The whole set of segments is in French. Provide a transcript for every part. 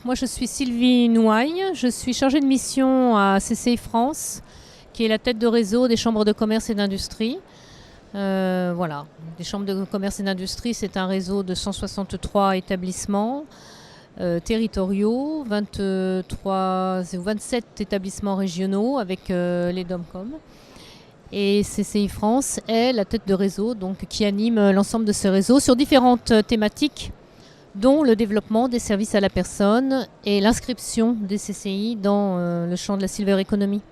moi je suis Sylvie Nouaille, je suis chargée de mission à CCI France, qui est la tête de réseau des chambres de commerce et d'industrie. Voilà, les chambres de commerce et d'industrie, c'est un réseau de 163 établissements territoriaux, 23 ou 27 établissements régionaux avec les DOMCOM. Et CCI France est la tête de réseau donc, qui anime l'ensemble de ce réseau sur différentes thématiques, dont le développement des services à la personne et l'inscription des CCI dans le champ de la Silver Economy.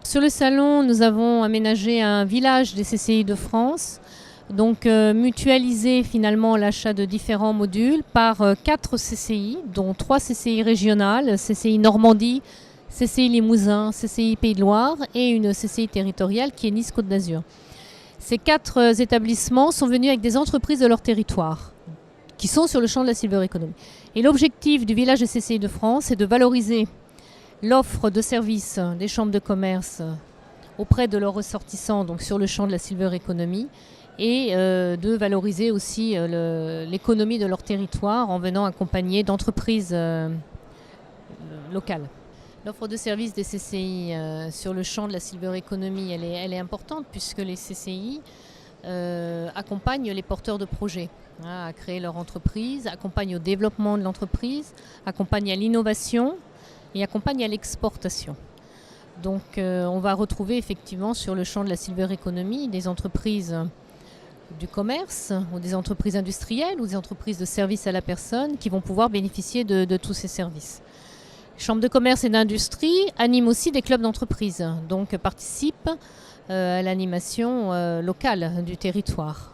Sur le salon, nous avons aménagé un village des CCI de France, donc mutualisé finalement l'achat de différents modules par 4 CCI, dont 3 CCI régionales, CCI Normandie, CCI Limousin, CCI Pays de Loire et une CCI territoriale qui est Nice-Côte d'Azur. Ces 4 établissements sont venus avec des entreprises de leur territoire, qui sont sur le champ de la Silver Economy. Et l'objectif du village des CCI de France, c'est de valoriser l'offre de services des chambres de commerce auprès de leurs ressortissants, donc sur le champ de la Silver Economy, et de valoriser aussi l'économie de leur territoire en venant accompagner d'entreprises locales. L'offre de services des CCI sur le champ de la Silver Economy, elle est importante puisque les CCI accompagnent les porteurs de projets à créer leur entreprise, accompagnent au développement de l'entreprise, accompagnent à l'innovation et accompagnent à l'exportation. Donc on va retrouver effectivement sur le champ de la Silver Economy des entreprises du commerce ou des entreprises industrielles ou des entreprises de services à la personne qui vont pouvoir bénéficier de tous ces services. Les chambres de commerce et d'industrie animent aussi des clubs d'entreprise, donc participent à l'animation locale du territoire.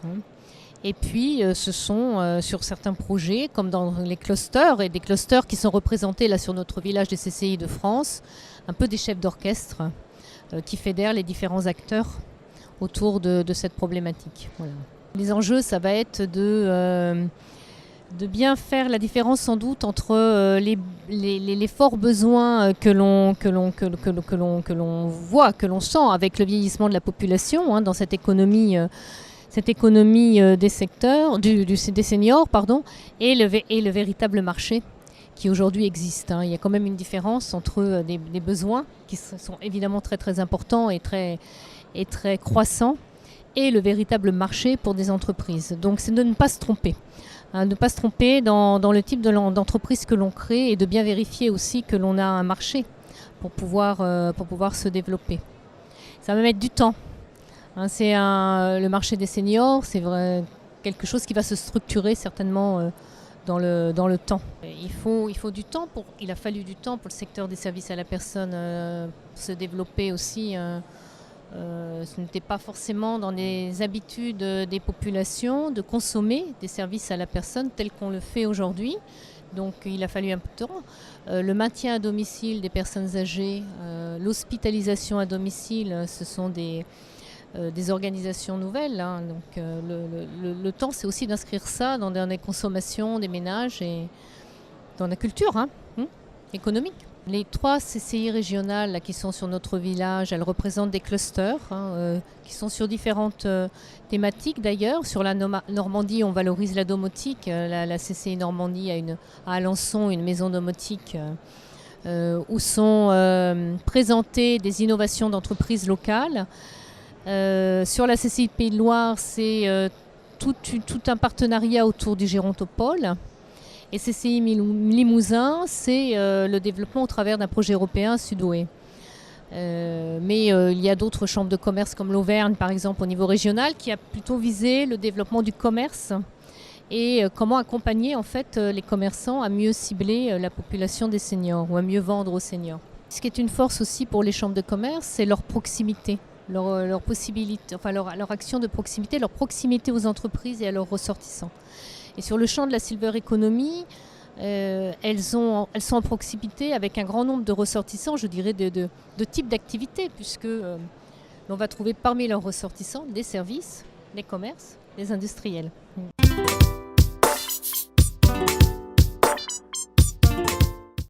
Et puis ce sont sur certains projets, comme dans les clusters, et des clusters qui sont représentés là sur notre village des CCI de France, un peu des chefs d'orchestre qui fédèrent les différents acteurs autour de cette problématique. Voilà. Les enjeux, ça va être de bien faire la différence sans doute entre les forts besoins que l'on voit, que l'on sent avec le vieillissement de la population dans cette économie des secteurs, des seniors, et le véritable marché qui aujourd'hui existe. Il y a quand même une différence entre des besoins qui sont évidemment très très importants et très croissants et le véritable marché pour des entreprises. Donc c'est de ne pas se tromper. Ne pas se tromper dans le type d'entreprise que l'on crée et de bien vérifier aussi que l'on a un marché pour pouvoir se développer. Ça va mettre du temps. C'est le marché des seniors, c'est vrai, quelque chose qui va se structurer certainement dans le temps. Il a fallu du temps pour le secteur des services à la personne se développer aussi. Ce n'était pas forcément dans les habitudes des populations de consommer des services à la personne tels qu'on le fait aujourd'hui. Donc il a fallu un peu de temps. Le maintien à domicile des personnes âgées, l'hospitalisation à domicile, ce sont des organisations nouvelles. Donc le temps, c'est aussi d'inscrire ça dans des consommations des ménages et dans la culture économique. Les 3 CCI régionales là, qui sont sur notre village, elles représentent des clusters qui sont sur différentes thématiques d'ailleurs. Sur la Normandie, on valorise la domotique. La CCI Normandie a à Alençon une maison domotique où sont présentées des innovations d'entreprises locales. Sur la CCI Pays de Loire, c'est tout un partenariat autour du Gérontopole. Et CCI Limousin, c'est le développement au travers d'un projet européen Sud-Ouest. Mais il y a d'autres chambres de commerce comme l'Auvergne, par exemple, au niveau régional, qui a plutôt visé le développement du commerce et comment accompagner en fait, les commerçants à mieux cibler la population des seniors ou à mieux vendre aux seniors. Ce qui est une force aussi pour les chambres de commerce, c'est leur proximité. Leur possibilité, enfin leur action de proximité, leur proximité aux entreprises et à leurs ressortissants. Et sur le champ de la Silver Economy, elles sont en proximité avec un grand nombre de ressortissants, je dirais, de types d'activités, puisque l'on va trouver parmi leurs ressortissants des services, des commerces, des industriels.